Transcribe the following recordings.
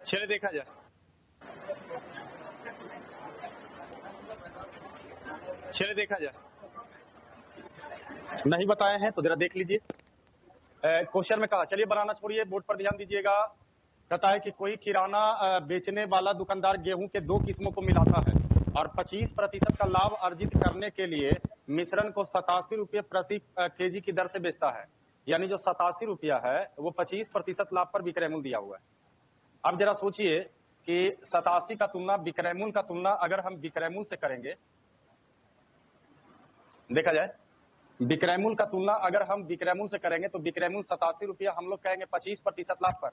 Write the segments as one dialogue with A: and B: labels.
A: चलिए देखा जाए। चलिए देखा जाए। नहीं बताए हैं तो जरा देख लीजिए। क्वेश्चन में कहा, चलिए बनाना छोड़िए, बोर्ड पर ध्यान दीजिएगा। कहता है कि कोई किराना बेचने वाला दुकानदार गेहूं के दो किस्मों को मिलाता है और 25% का लाभ अर्जित करने के लिए मिश्रण को 87 रुपये प्रति केजी की दर से बेचता है। यानी जो 87 रुपया है वो 25% लाभ पर विक्रय मूल्य दिया हुआ है। अब जरा सोचिए कि 87 का तुलना विक्रय मूल्य का तुलना अगर हम विक्रय मूल्य से करेंगे, देखा जाए विक्रय मूल्य का तुलना अगर हम विक्रय मूल्य से करेंगे तो विक्रय मूल्य 87 रुपया हम लोग कहेंगे 25% लाभ पर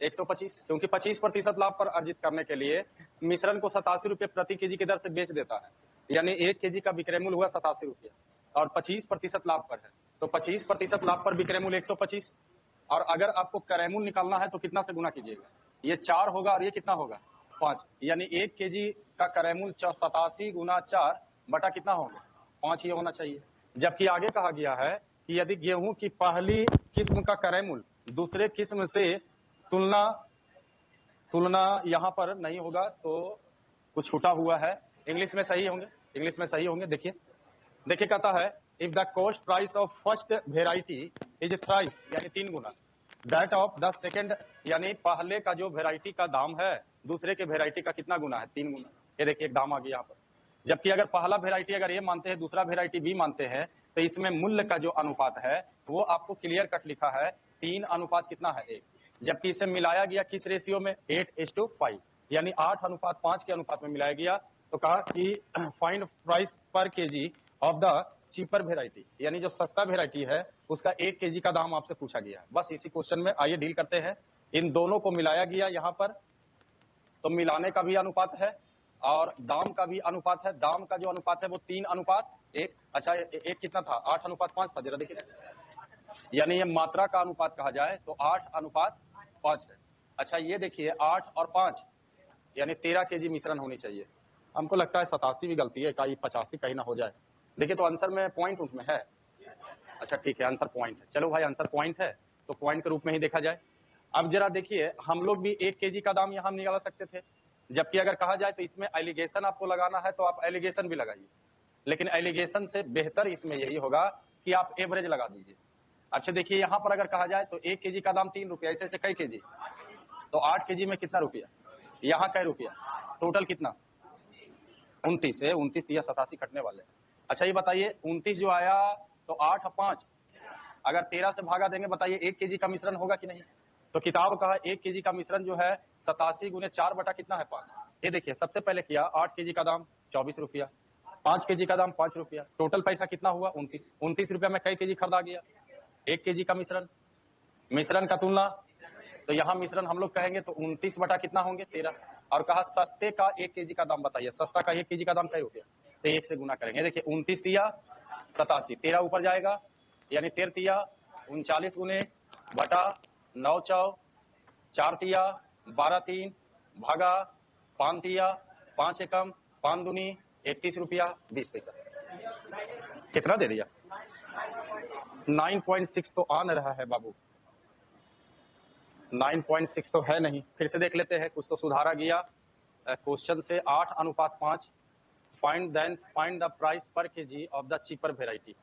A: 125, क्योंकि 25% लाभ पर अर्जित करने के लिए मिश्रण को 87 रुपये प्रति केजी की दर से बेच देता है। यानी 1 केजी का विक्रय मूल्य हुआ 87 रुपया और 25% लाभ पर है, तो 25% लाभ पर विक्रय मूल्य 125। और अगर आपको क्रय मूल्य निकालना है तो कितना से गुना कीजिएगा, ये 4 होगा और ये कितना होगा 5, यानी 1 केजी का क्रय मूल्य 87 गुना 4 बटा कितना होगा 5 ये होना चाहिए। जबकि आगे कहा गया है कि यदि गेहूं की पहली किस्म का क्रय मूल्य दूसरे किस्म से तुलना यहाँ पर नहीं होगा तो कुछ छूटा हुआ है। इंग्लिश में सही होंगे, इंग्लिश में सही होंगे। देखिए कहता है if the cost price of first variety is thrice यानी 3 गुना दैट ऑफ द सेकंड, यानी पहले का जो वेराइटी का दाम है दूसरे के वेराइटी का कितना गुना है 3 गुना। ये देखिए एक दाम आ गया यहाँ पर। जबकि अगर पहला वेराइटी अगर ये मानते हैं दूसरा वेराइटी बी मानते हैं तो इसमें मूल्य का जो अनुपात है वो आपको क्लियर कट लिखा है 3 अनुपात कितना है 1। जबकि इसे मिलाया गया किस रेशियो में 8:5, यानी 8:5 के अनुपात में मिलाया गया। तो कहा कि फाइंड प्राइस पर KG of the cheaper variety, यानी जो सस्ता वेराइटी है उसका 1 केजी का दाम आपसे पूछा गया है। बस इसी क्वेश्चन में आइए डील करते हैं। इन दोनों को मिलाया गया यहाँ पर, तो मिलाने का भी अनुपात है और दाम का भी अनुपात है। दाम का जो अनुपात है वो 3:1। अच्छा एक कितना था 8:5 था, जरा देखिए, यानी ये मात्रा का अनुपात कहा जाए तो 8:5 है। अच्छा ये देखिए 8 और 5 यानी 13 केजी मिश्रण होनी चाहिए। हमको लगता है 87 भी गलती है, कहीं 85 कहीं ना हो जाए। देखिए तो आंसर में पॉइंट उसमें है। अच्छा ठीक है आंसर पॉइंट है, चलो भाई आंसर पॉइंट है तो पॉइंट के रूप में ही देखा जाए। अब जरा देखिए हम लोग भी 1 केजी का दाम यहाँ निकाल सकते थे, जबकि अगर कहा जाए तो इसमें एलिगेशन आपको लगाना है तो आप एलिगेशन भी लगाइए, लेकिन एलिगेशन से बेहतर इसमें यही होगा कि आप एवरेज लगा दीजिए। अच्छा देखिए यहाँ पर अगर कहा जाए तो 1 केजी का दाम 3 रुपया, ऐसे कई केजी, तो 8 केजी में कितना रुपया, यहाँ कई रुपया, टोटल कितना 29 है। 29 या 87 कटने वाले। अच्छा ये बताइए 29 जो आया तो 8 और 5 अगर 13 से भागा देंगे, बताइए 1 केजी का मिश्रण होगा कि नहीं। तो किताब कहा 1 केजी का मिश्रण जो है 87 गुने 4 बटा कितना है 5। ये देखिए सबसे पहले किया 8 केजी का दाम 24 रुपया, 5 केजी का दाम 5 रुपया, टोटल पैसा कितना हुआ 29 रुपया में कई केजी खरीदा गया 1 केजी का मिश्रण का तुलना, तो यहाँ मिश्रण हम लोग कहेंगे तो 29 बटा कितना होंगे 13। और कहा सस्ते का 1 केजी का दाम बताइए, सस्ता का 1 केजी का दाम क्या हो गया, तो 1 से गुना करेंगे। देखिए 29 दिया 87, 13 ऊपर जाएगा यानी 13 दिया 39 गुने बटा 9 चौ 4 दिया 12 3 भागा 5 दिया 5 एकम 5 दूनी 31 रुपया 20 पैसा। कितना दे दिया 9.6 तो आ न रहा है बाबू, 9.6 तो है नहीं। फिर से देख लेते हैं, कुछ तो सुधारा गया क्वेश्चन से। 8:5 फाइंड द प्राइस पर KG of the cheaper variety,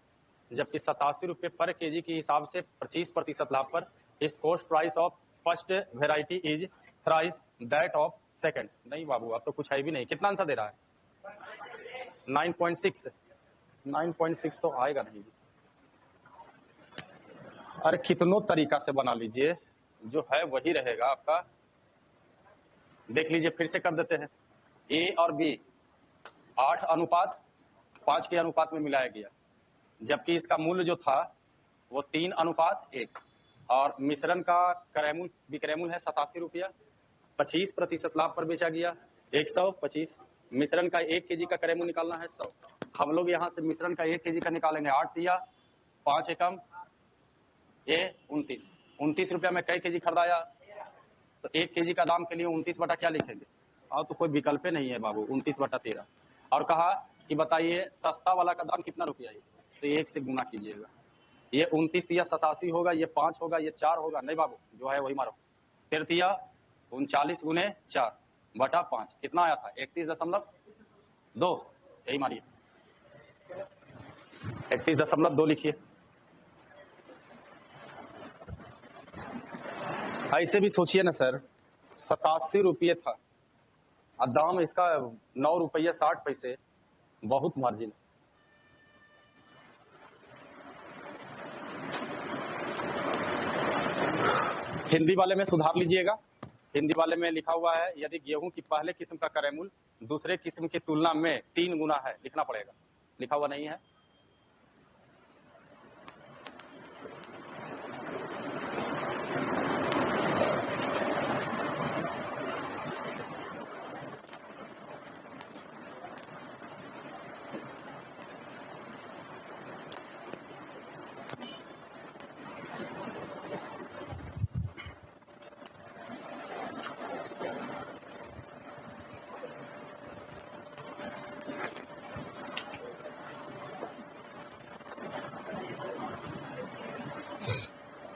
A: जबकि 87 रुपये पर केजी के हिसाब से 25% लाभ पर इस cost price of first variety is thrice that of second. नहीं बाबू अब तो कुछ है भी नहीं। कितना आंसर दे रहा है 9.6। 9.6 तो आएगा नहीं। अरे कितनों तरीका से बना लीजिए, जो है वही रहेगा आपका। देख लीजिए फिर से कर देते हैं। ए और बी 8:5 के अनुपात में मिलाया गया, जबकि इसका मूल्य जो था वो 3:1 और मिश्रण का विक्रय मूल्य है 87 रुपया, 25% लाभ पर बेचा गया 125। मिश्रण का 1 केजी का क्रय मूल्य निकालना है 100। हम लोग यहाँ से मिश्रण का 1 केजी का निकालेंगे 8 दिया 5 एकम ये 29 रुपया में कई केजी खरीदाया, तो 1 केजी का दाम के लिए 29 बटा क्या लिखेंगे, और तो कोई विकल्प नहीं है बाबू 29 बटा 13। और कहा कि बताइए सस्ता वाला का दाम कितना रुपया है, तो 1 से गुना कीजिएगा। ये 29 या 87 होगा, ये 5 होगा, ये 4 होगा, नहीं बाबू जो है वही मारो। 13 39 गुने 4 बटा 5 कितना आया था? 31.2। यही मारिए, 31.2 लिखिए। ऐसे भी सोचिए ना सर, 87 रुपये था और दाम इसका 9 रुपये 60 पैसे, बहुत मार्जिन। हिंदी वाले में सुधार लीजिएगा। हिंदी वाले में लिखा हुआ है यदि गेहूं की पहले किस्म का क्रय मूल्य दूसरे किस्म की तुलना में 3 गुना है, लिखना पड़ेगा। लिखा हुआ नहीं है।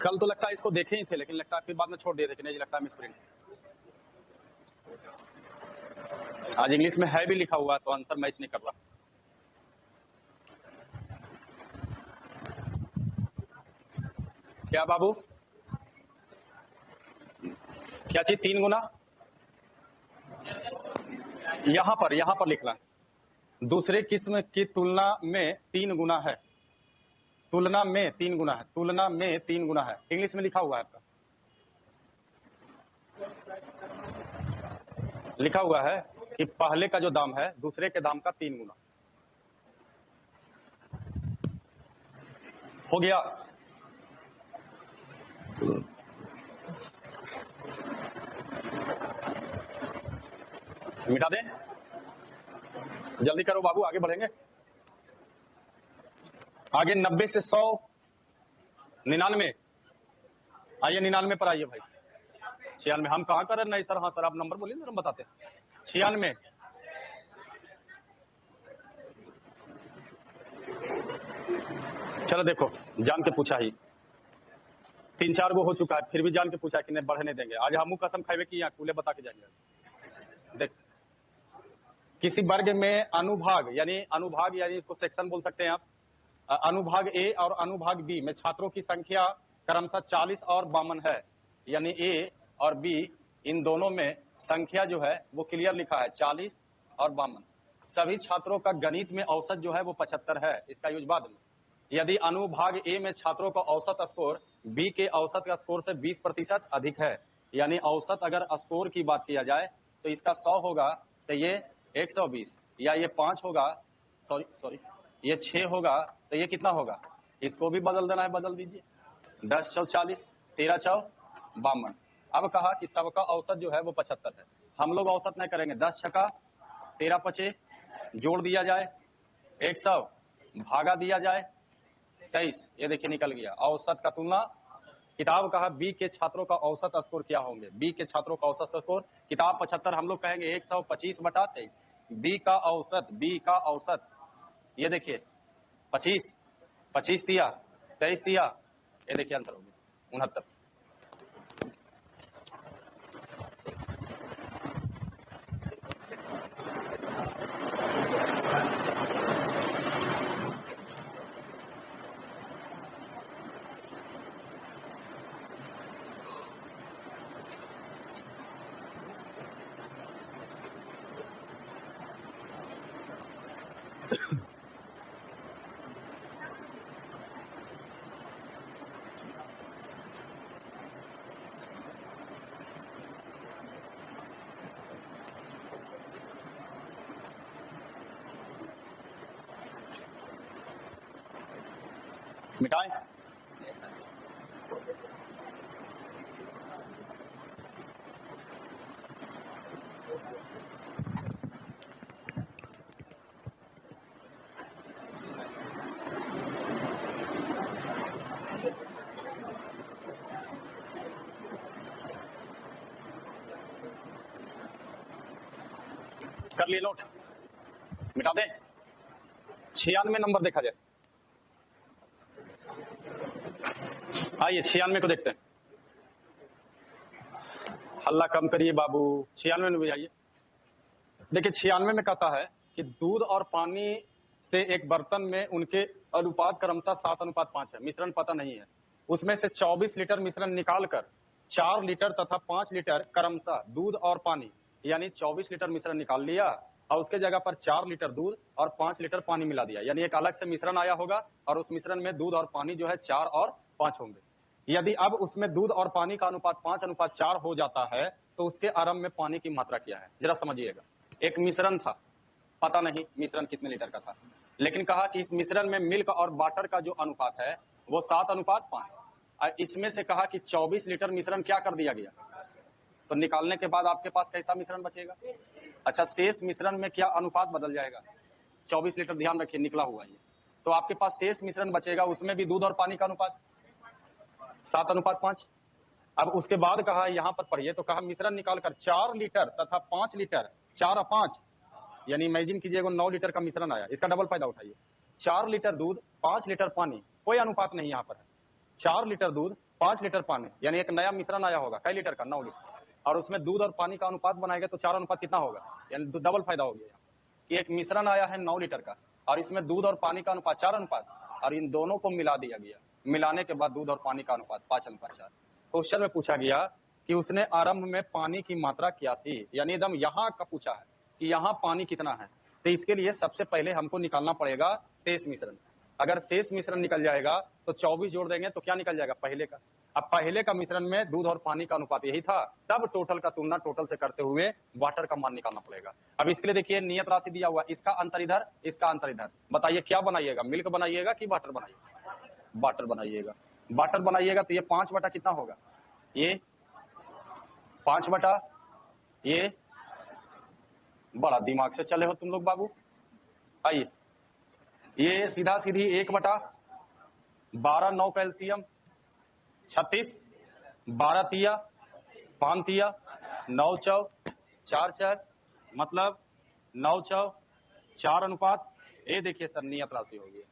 A: कल तो लगता है इसको देखे ही थे, लेकिन लगता है फिर बाद में छोड़ दिए थे कि नहीं, लगता है मिसप्रिंट। आज इंग्लिश में है भी लिखा हुआ, तो आंसर मैच नहीं कर रहा। क्या बाबू, क्या चीज 3 गुना? यहां पर लिखना है दूसरे किस्म की तुलना में 3 गुना है। तुलना में 3 गुना है, तुलना में 3 गुना है, इंग्लिश में लिखा हुआ है आपका। लिखा हुआ है कि पहले का जो दाम है दूसरे के दाम का 3 गुना हो गया। मिटा दें, जल्दी करो बाबू, आगे बढ़ेंगे। आगे 90 से 100, 99। आइए 99 पर आइए भाई। 96 हम कहाँ कर रहे? नहीं सर, हाँ सर आप नंबर बोलिए, हम बताते हैं। 96 चलो देखो, जान के पूछा ही 3-4 गो हो चुका है, फिर भी जान के पूछा कि नहीं बढ़ने देंगे। आज हम कसम खावे की कूले बता के जाएंगे। देख, किसी वर्ग में अनुभाग यानी इसको सेक्शन बोल सकते हैं आप। अनुभाग ए और अनुभाग बी में छात्रों की संख्या क्रमशः 40 और 52 है, यानी ए और बी इन दोनों में संख्या जो है वो क्लियर लिखा है 40 और 52। सभी छात्रों का गणित में औसत जो है वो 75 है, इसका यूज बाद में। यदि अनुभाग ए में छात्रों का औसत स्कोर बी के औसत का स्कोर से 20% अधिक है, यानी औसत अगर स्कोर की बात किया जाए तो इसका 100 होगा तो ये 120, या ये 5 होगा, सॉरी ये 6 होगा तो ये कितना होगा? इसको भी बदल देना है, बदल दीजिए। 10 चौ 40, 13 चौ 52। अब कहा कि सबका औसत जो है वो 75 है। हम लोग औसत नहीं करेंगे, 10 छका 13 पचे जोड़ दिया जाए, 100 भागा दिया जाए 23, ये देखिए निकल गया औसत का तुलना। किताब कहा बी के छात्रों का औसत स्कोर क्या होंगे? बी के छात्रों का औसत स्कोर, किताब 75, हम लोग कहेंगे 125 बटा 23। बी का औसत ये देखिए 25 दिया, 23 दिया, ये देखिए अंतर हो गया 69। मिटाएं, कर लिए नोट, मिटा दें। 96 नंबर देखा जाए, आइए 96 को देखते हैं। हल्ला कम करिए बाबू। 96 में भी आइए। देखिए 96 में कहता है कि दूध और पानी से एक बर्तन में उनके अनुपात क्रमशः 7:5 है। मिश्रण पता नहीं है। उसमें से 24 लीटर मिश्रण निकालकर 4 लीटर तथा 5 लीटर क्रमशः दूध और पानी, यानी 24 लीटर मिश्रण निकाल लिया और उसके जगह पर 4 लीटर दूध और 5 लीटर पानी मिला दिया, यानी एक अलग से मिश्रण आया होगा और उस मिश्रण में दूध और पानी जो है 4 और 5 होंगे। यदि अब उसमें दूध और पानी का अनुपात 5:4 हो जाता है तो उसके आरंभ में पानी की मात्रा क्या है, जरा समझिएगा। एक मिश्रण था, पता नहीं मिश्रण कितने लीटर का था, लेकिन कहा कि इस मिश्रण में मिल्क और वाटर का जो अनुपात है वो 7:5। और इसमें से कहा कि 24 लीटर मिश्रण क्या कर दिया गया, तो निकालने के बाद आपके पास कैसा मिश्रण बचेगा? अच्छा, शेष मिश्रण में क्या अनुपात बदल जाएगा? 24 लीटर, ध्यान रखिए निकला हुआ है, तो आपके पास शेष मिश्रण बचेगा, उसमें भी दूध और पानी का अनुपात 7:5। अब उसके बाद कहा, यहां पर पढ़िए, तो कहा मिश्रण निकालकर 4 लीटर तथा 5 लीटर, 4 और 5 यानी इमेजिन कीजिएगा 9 लीटर का मिश्रण आया, इसका डबल फायदा उठाइए। 4 लीटर दूध, 5 लीटर पानी, कोई अनुपात नहीं यहां पर है। 4 लीटर दूध, 5 लीटर पानी, यानी एक नया मिश्रण आया होगा, कई लीटर का? 9 लीटर। और उसमें दूध और पानी का अनुपात बनाएगा तो 4 अनुपात कितना होगा, यानी डबल फायदा हो गया कि एक मिश्रण आया है 9 लीटर का और इसमें दूध और पानी का अनुपात 4 अनुपात, और इन दोनों को मिला दिया गया। मिलाने के बाद दूध और पानी का अनुपात 5:4। क्वेश्चन में पूछा गया कि उसने आरंभ में पानी की मात्रा क्या थी, यानी एकदम यहाँ का पूछा है कि यहाँ पानी कितना है। तो इसके लिए सबसे पहले हमको निकालना पड़ेगा शेष मिश्रण। अगर शेष मिश्रण निकल जाएगा तो 24 जोड़ देंगे तो क्या निकल जाएगा, पहले का। अब पहले का मिश्रण में दूध और पानी का अनुपात यही था, तब टोटल का तुलना टोटल से करते हुए वाटर का मान निकालना पड़ेगा। अब इसके लिए देखिए नियत राशि दिया हुआ, इसका अंतर इधर, इसका अंतर इधर। बताइए क्या बनाइएगा, मिल्क बनाइएगा कि वाटर बनाइएगा? वाटर बनाइएगा। वाटर बनाइएगा तो ये 5 बटा कितना होगा, ये 5 बटा, ये बड़ा दिमाग से चले हो तुम लोग बाबू। आइए, ये सीधा सीधी 1/12 9 कैल्शियम 36, 12 तिया 5 तिया 9 चौ 4 4, मतलब 9 चौ 4 अनुपात। ये देखिए सर नियत राशि होगी।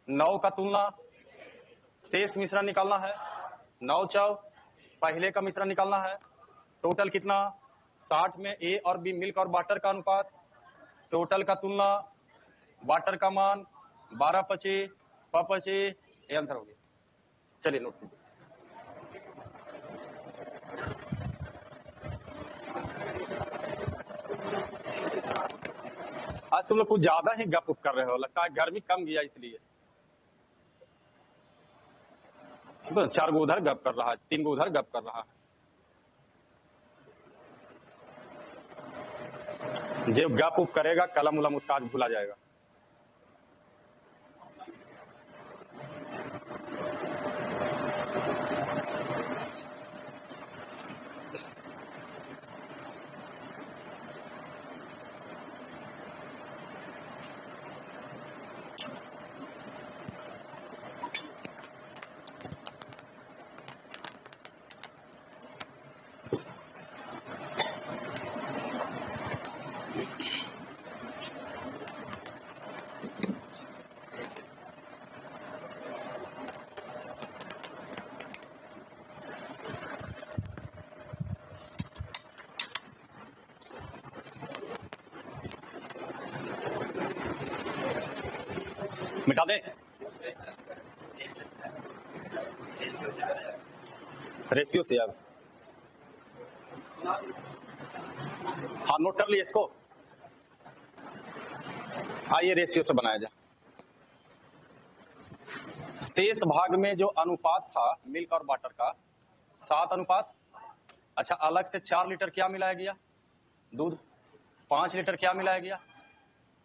A: 9 का तुलना शेष मिश्रण निकालना है, 9 चौ पहले का मिश्रण निकालना है, टोटल कितना 60 में ए और बी मिल्क और वाटर का अनुपात, टोटल का तुलना वाटर का मान 12/25 प/25, ये आंसर हो गया। चलिए नोट कीजिए। आज तुम लोग कुछ ज्यादा ही गप कर रहे हो, लगता है गर्मी कम गया इसलिए। तो 4 गो उधर गप कर रहा है, 3 गो उधर गप कर रहा है। जो गप उप करेगा कलम उलम उसका आज भूला जाएगा। मिटा दें रेशियो से। अब हाँ नोट कर लिए इसको। आइए रेशियो से बनाया जाए। शेष भाग में जो अनुपात था मिल्क और वाटर का 7 अनुपात। अच्छा, अलग से 4 लीटर क्या मिलाया गया, दूध। 5 लीटर क्या मिलाया गया,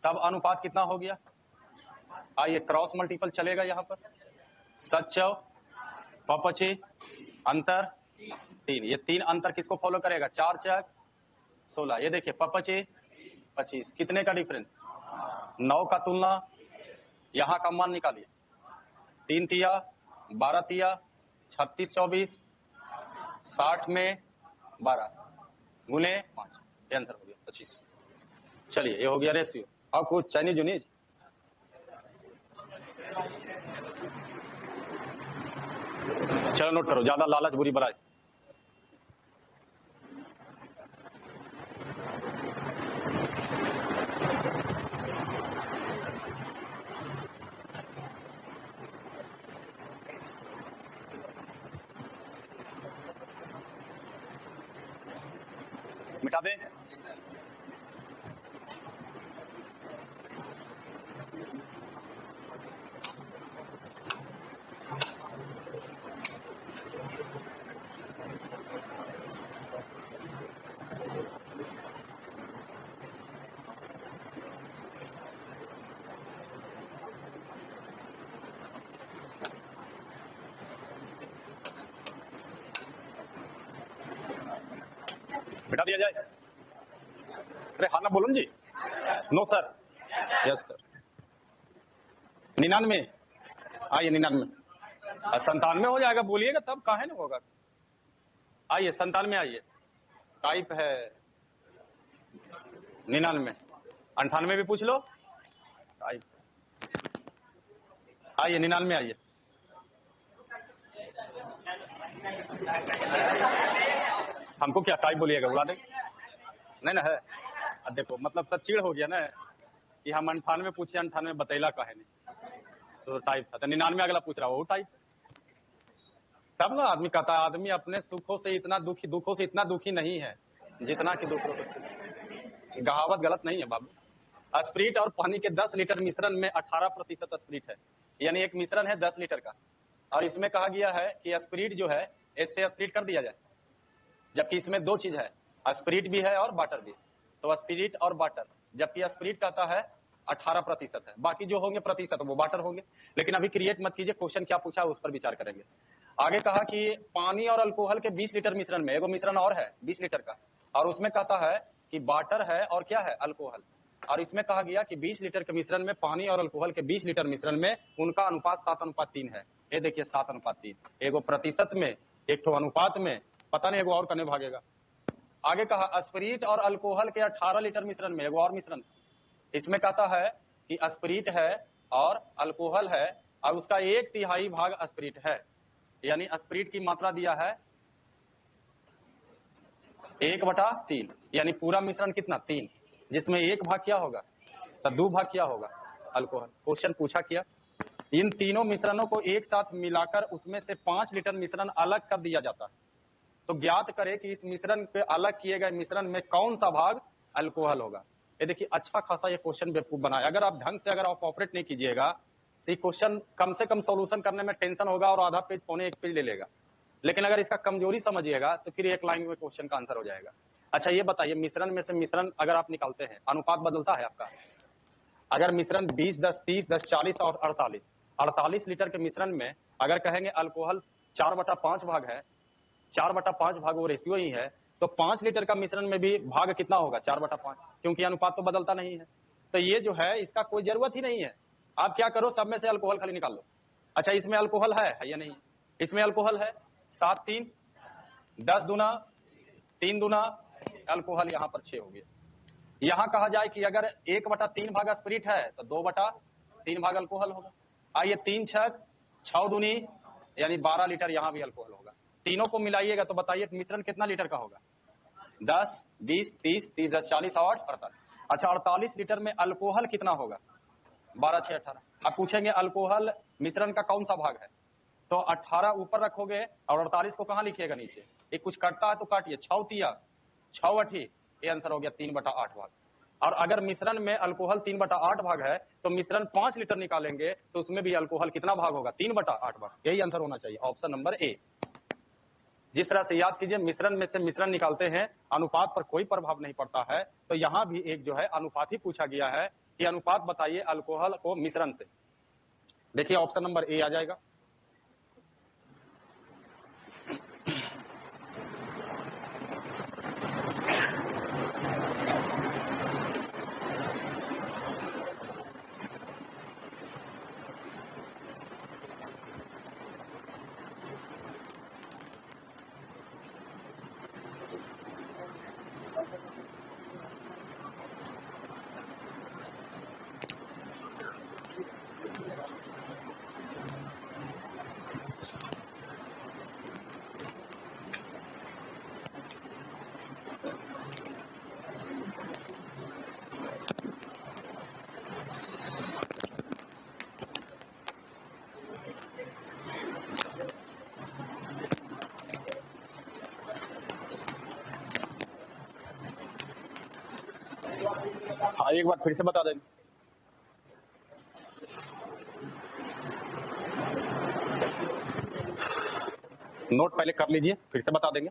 A: तब अनुपात कितना हो गया। आइए क्रॉस मल्टीपल चलेगा यहाँ पर। 7 प/25 अंतर 3, ये 3 अंतर किसको फॉलो करेगा, 4 4 16। ये देखिए प/25 25, कितने का डिफरेंस, 9 का तुलना यहाँ का मान निकालिए। 3 तिया 12 तिया 36 24 60 में 12 गुने 5, ये आंसर हो गया 25। चलिए ये हो गया रेशियो। अब कुछ चाइनीज यूनिज। चलो नोट करो, ज्यादा लालच बुरी बराई। मिटा दें। मिटा दिया जाए। अरे हाँ ना बोलो जी। No sir. Yes sir. 99 आइए 99 97 हो जाएगा, बोलिएगा तब काहे ना होगा। आइए 97 आइए। टाइप है 99, 98 भी पूछ लो। टाइप आइए 99 आइए। हमको क्या टाइप बोलिएगा, बुला दें। नहीं ना है। अब देखो मतलब सब चिड़ हो गया ना कि हम 98 पूछे, 98 बतैला काहे नहीं, तो टाइप था। तो 99 अगला पूछ रहा वो टाइप। तब ना आदमी कहता है आदमी अपने सुखों से इतना दुखी नहीं है जितना कि दूसरों से। कहावत गलत नहीं है बाबू। स्प्रिट और पानी के 10 लीटर मिश्रण में 18% स्प्रिट है, यानी एक मिश्रण है 10 लीटर का, और इसमें कहा गया है कि स्प्रिट जो है इससे स्प्रिट कर दिया जाए, जबकि इसमें दो चीज है, स्प्रिट भी है और वाटर भी। तो स्प्रिट और वाटर, जबकि स्प्रिट कहता है 18% है, बाकी जो होंगे प्रतिशत वो वाटर होंगे। लेकिन अभी क्रिएट मत कीजिए, क्वेश्चन क्या पूछा उस पर विचार करेंगे। आगे कहा कि पानी और अल्कोहल के 20 लीटर मिश्रण में, एगो मिश्रण और है 20 लीटर का, और उसमें कहता है कि वाटर है और क्या है, अल्कोहल। और इसमें कहा गया कि 20 लीटर के मिश्रण में, पानी और अल्कोहल के 20 लीटर मिश्रण में उनका अनुपात 7:3 है। ये देखिए 7:3, एगो प्रतिशत में, एक तो अनुपात में, पता नहीं एगो और करने भागेगा। आगे कहा स्प्रिट और अल्कोहल के 18 लीटर मिश्रण में, एगो और मिश्रण, इसमें कहता है कि स्प्रिट है और अल्कोहल है और उसका 1/3 भाग स्प्रिट है, यानी स्प्रिट की मात्रा दिया है 1/3, यानी पूरा मिश्रण कितना 3, जिसमें 1 भाग क्या होगा, तो 2 भाग क्या होगा, अल्कोहल। क्वेश्चन पूछा क्या, इन तीनों मिश्रणों को एक साथ मिलाकर उसमें से 5 लीटर मिश्रण अलग कर दिया जाता है, तो ज्ञात करें कि इस मिश्रण के अलग किए गए मिश्रण में कौन सा भाग अल्कोहल होगा। ये देखिए अच्छा खासा ये क्वेश्चन बेवकूफ बनाया। अगर आप ढंग से अगर आप ऑपरेट नहीं कीजिएगा तो ये क्वेश्चन कम से कम सॉल्यूशन करने में टेंशन होगा और आधा पेज पौने 1 पेज ले लेगा। लेकिन अगर इसका कमजोरी समझिएगा तो फिर एक लाइन में क्वेश्चन का आंसर हो जाएगा। अच्छा ये बताइए, मिश्रण में से मिश्रण अगर आप निकालते हैं, अनुपात बदलता है आपका। अगर मिश्रण 20, 10, 30, 10, 40 और 48 लीटर के मिश्रण में अगर कहेंगे अल्कोहल 4/5 भाग है, 4/5 भाग वो रेशियो ही है, तो 5 लीटर का मिश्रण में भी भाग कितना होगा, 4/5, क्योंकि अनुपात तो बदलता नहीं है। तो ये जो है इसका कोई जरूरत ही नहीं है। आप क्या करो, सब में से अल्कोहल खाली निकाल लो। अच्छा इसमें अल्कोहल है या नहीं, इसमें अल्कोहल है 7 3 10 दूना 3 दूना अल्कोहल, यहाँ पर 6 हो गया। यहाँ कहा जाए कि अगर 1/3 भाग स्प्रिट है तो 2/3 भाग अल्कोहल होगा। आइए 3 6 6 दूनी यानी 12 लीटर यहाँ भी अल्कोहल होगा। तीनों को मिलाइएगा तो बताइए मिश्रण कितना लीटर का होगा, 10 20 30 30 10 40 और 48। अच्छा 48 लीटर में अल्कोहल कितना होगा, 12 6 18। अब पूछेंगे अल्कोहल मिश्रण का कौन सा भाग है, तो 18 ऊपर रखोगे और 48 को कहाँ लिखिएगा नीचे। एक कुछ कटता है तो काटिए, 6 तिया 6 8, ये आंसर हो गया 3/8 भाग। और अगर मिश्रण में अल्कोहल 3/8 भाग है तो मिश्रण 5 लीटर निकालेंगे तो उसमें भी अल्कोहल कितना भाग होगा, 3/8 भाग। यही आंसर होना चाहिए, ऑप्शन नंबर ए। जिस तरह से याद कीजिए, मिश्रण में से मिश्रण निकालते हैं, अनुपात पर कोई प्रभाव नहीं पड़ता है, तो यहां भी एक जो है अनुपात ही पूछा गया है कि अनुपात बताइए अल्कोहल को मिश्रण से। देखिए ऑप्शन नंबर ए आ जाएगा। हाँ एक बार फिर से बता देंगे। नोट पहले कर लीजिए, फिर से बता देंगे।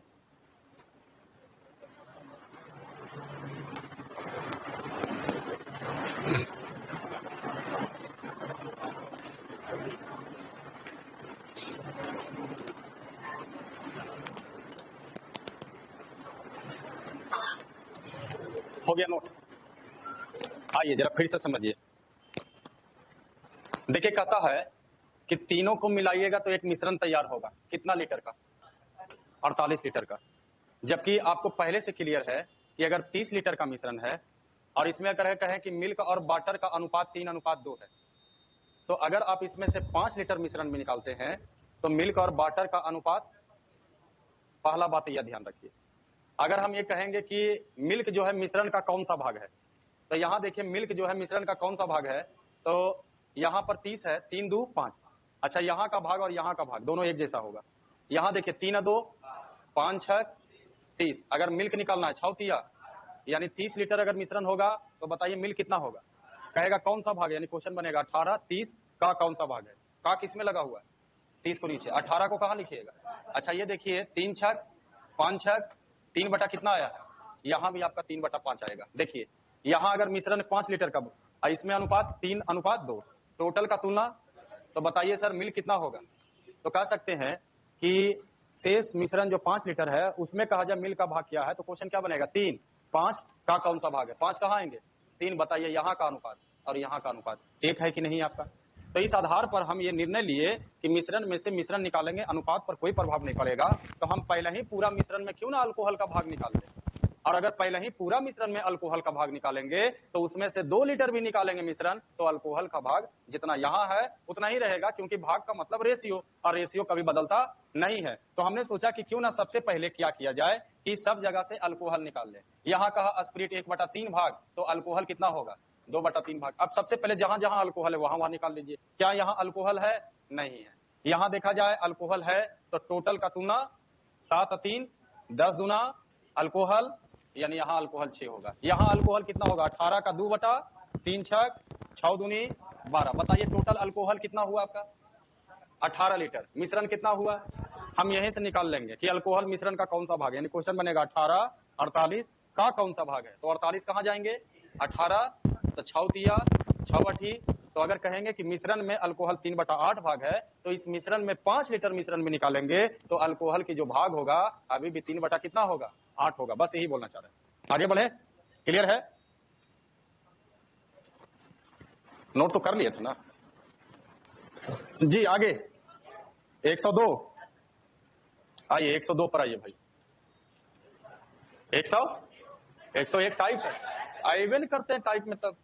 A: हो गया नोट। आइए जरा फिर से समझिए। देखिए कहता है कि तीनों को मिलाइएगा तो एक मिश्रण तैयार होगा। कितना लीटर का? 48 लीटर का। जबकि आपको पहले से क्लियर है कि अगर 30 लीटर का मिश्रण है और इसमें अगर कहें कि मिल्क और वाटर का अनुपात 3:2 है, तो अगर आप इसमें से 5 लीटर मिश्रण में निकालते हैं तो मिल्क और वाटर का अनुपात, पहला बात यह ध्यान रखिए। अगर हम ये कहेंगे कि मिल्क जो है मिश्रण का कौन सा भाग है, तो यहाँ देखिए मिल्क जो है मिश्रण का कौन सा भाग है, तो यहाँ पर 30 है, 3 2 5। अच्छा यहाँ का भाग और यहाँ का भाग दोनों एक जैसा होगा। यहाँ देखिए 3 2 5 6 30। अगर मिल्क निकालना है 6 तिया यानी 30 लीटर अगर मिश्रण होगा तो बताइए मिल्क कितना होगा? कहेगा कौन सा भाग, यानी क्वेश्चन बनेगा 18 30 का कौन सा भाग है? का किसमें लगा हुआ है? 30 को नीचे, 18 को कहाँ लिखिएगा? अच्छा ये देखिए 3 6 5 6 3 बटा कितना आया? यहाँ भी आपका 3/5 आएगा। देखिए यहाँ अगर मिश्रण 5 लीटर का, इसमें अनुपात 3:2, टोटल का तुलना, तो बताइए सर मिल्क कितना होगा? तो कह सकते हैं कि शेष मिश्रण जो 5 लीटर है उसमें कहा जाए मिल्क का भाग क्या है, तो क्वेश्चन क्या बनेगा? 3 5 का कौन सा भाग है? 5 कहाँ आएंगे? 3। बताइए यहाँ का अनुपात और यहाँ का अनुपात एक है कि नहीं आपका? तो इस आधार पर हम ये निर्णय लिए कि मिश्रण में से मिश्रण निकालेंगे, अनुपात पर कोई प्रभाव नहीं पड़ेगा, तो हम पहले ही पूरा मिश्रण में क्यों ना अल्कोहल का भाग निकाल दें। और अगर पहले ही पूरा मिश्रण में अल्कोहल का भाग निकालेंगे तो उसमें से 2 लीटर भी निकालेंगे मिश्रण, तो अल्कोहल का भाग जितना यहाँ है उतना ही रहेगा, क्योंकि भाग का मतलब रेशियो, और रेशियो कभी बदलता नहीं है। तो हमने सोचा कि क्यों ना सबसे पहले क्या किया जाए कि सब जगह से अल्कोहल निकाल लें। यहाँ कहा स्पिरिट 1/3 भाग, तो अल्कोहल कितना होगा? 2/3 भाग। अब सबसे पहले जहां जहां अल्कोहल है वहां निकाल लीजिए। क्या यहाँ अल्कोहल है? नहीं है। यहाँ देखा जाए अल्कोहल है तो टोटल का तुलना 7 3 10 दूना अल्कोहल, यानी यहाँ अल्कोहल 6 होगा। यहाँ अल्कोहल कितना होगा? 18 का 2/3 6 दूनी 12। बताइए टोटल अल्कोहल कितना हुआ आपका? 18 लीटर। मिश्रण कितना हुआ? हम यहीं से निकाल लेंगे कि अल्कोहल मिश्रण का कौन सा भाग है, यानी क्वेश्चन बनेगा 18 48 का कौन सा भाग है। तो 48 कहाँ जाएंगे? 18 तो 6 तिया 6 8। तो अगर कहेंगे कि मिश्रण में अल्कोहल 3/8 भाग है, तो इस मिश्रण में 5 लीटर मिश्रण में निकालेंगे तो अल्कोहल की जो भाग होगा अभी भी 3 बटा कितना होगा? 8 होगा। बस यही बोलना चाह रहे हैं। आगे बढ़े, क्लियर है? नोट तो कर लिए थे ना जी। आगे 102, आइए 102 पर आइए भाई। 100 101 टाइप है, आइए नहीं करते हैं टाइप में तब।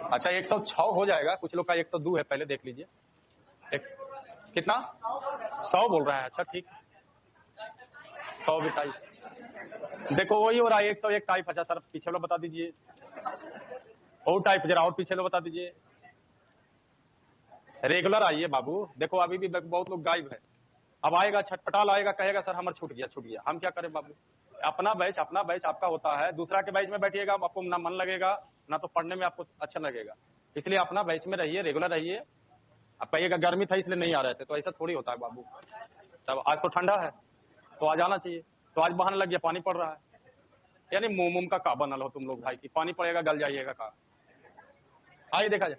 A: अच्छा 106 हो जाएगा, कुछ लोग का 102 है, पहले देख लीजिए। कितना? 100 बोल रहा है। अच्छा ठीक, 100 भी टाइप, देखो वही हो रहा है 101 टाइप। अच्छा सर पीछे वाला बता दीजिए, और टाइप जरा और पीछे वाला बता दीजिए। रेगुलर आइए बाबू, देखो अभी भी बहुत लोग गायब है। अब आएगा छटपटाल आएगा, कहेगा सर हमारा छूट गया। हम क्या करें बाबू? अपना बैच आपका होता है, दूसरा के बैच में बैठिएगा आपको ना मन लगेगा ना तो पढ़ने में आपको अच्छा लगेगा। इसलिए अपना बैच में रहिए, रेगुलर रहिए। अब कहिएगा गर्मी था इसलिए नहीं आ रहे थे, तो ऐसा थोड़ी होता है बाबू। तब आज तो ठंडा है तो आज आना चाहिए, तो आज बहाने लग गया पानी पड़ रहा है, यानी मुंह का का बनल हो तुम लोग भाई की पानी पड़ेगा गल जाइएगा का। आइए देखा जाए,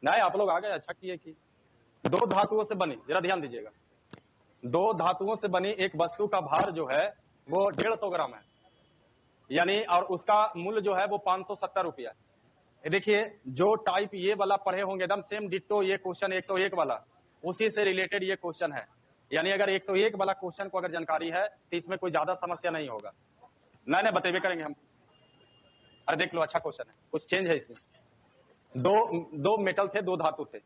A: नहीं आप लोग आ गए, अच्छा किए कि 2 धातुओं से बनी, जरा ध्यान दीजिएगा। 2 धातुओं से बनी एक वस्तु का भार जो है वो 150 ग्राम है, यानी और उसका मूल्य जो है वो 570 रुपया है। देखिए जो टाइप ये वाला पढ़े होंगे एकदम सेम डिट्टो ये क्वेश्चन 101 वाला उसी से रिलेटेड ये क्वेश्चन है। यानी अगर 101 वाला क्वेश्चन को अगर जानकारी है तो इसमें कोई ज्यादा समस्या नहीं होगा। नहीं बतेबे करेंगे हम। अरे देख लो अच्छा क्वेश्चन है, कुछ चेंज है इसमें। दो मेटल थे, 2 धातु थे,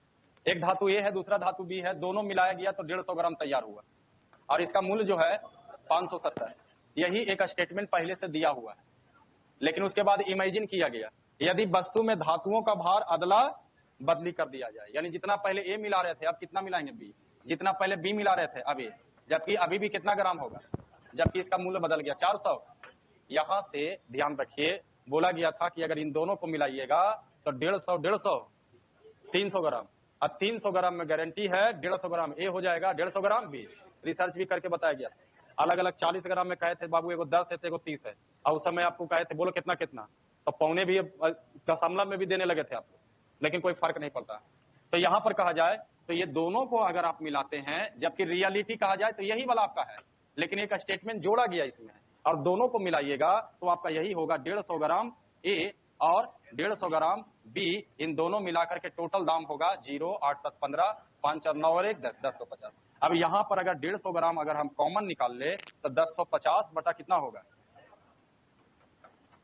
A: एक धातु ए है दूसरा धातु बी है, दोनों मिलाया गया तो 150 ग्राम तैयार हुआ और इसका मूल्य जो है 570। यही एक स्टेटमेंट पहले से दिया हुआ है, लेकिन उसके बाद इमेजिन किया गया यदि वस्तु में धातुओं का भार अदला बदली कर दिया जाए, यानी जितना पहले ए मिला रहे थे अब कितना मिलाएंगे बी, जितना पहले बी मिला रहे थे अब ए, जबकि अभी भी कितना ग्राम होगा, जबकि इसका मूल्य बदल गया 400, यहां से ध्यान रखिए, बोला गया था कि अगर इन दोनों को मिलाइएगा तो 150 300 ग्राम, और 300 ग्राम में गारंटी है 150 ग्राम ए हो जाएगा, 150 ग्राम बी। रिसर्च भी करके बताया गया। अलग अलग 40 ग्राम में कहे थे बाबू, एगो 10 है तो एगो 30 है, और उस समय आपको कहे थे बोलो कितना कितना, तो पौने भी दशमलव में भी देने लगे थे आप लोग, लेकिन कोई फर्क नहीं पड़ता। तो यहां पर कहा जाए तो ये दोनों को अगर आप मिलाते हैं, जबकि रियलिटी कहा जाए तो यही वाला आपका है, लेकिन एक स्टेटमेंट जोड़ा गया इसमें, और दोनों को मिलाइएगा तो आपका यही होगा 150 ग्राम ए और 150 ग्राम बी। इन दोनों मिलाकर के टोटल दाम होगा 0 8 7 15 5 और 9 और 1 10 1050। अब यहां पर अगर 150 ग्राम अगर हम कॉमन निकाल ले तो 1050 बटा कितना होगा,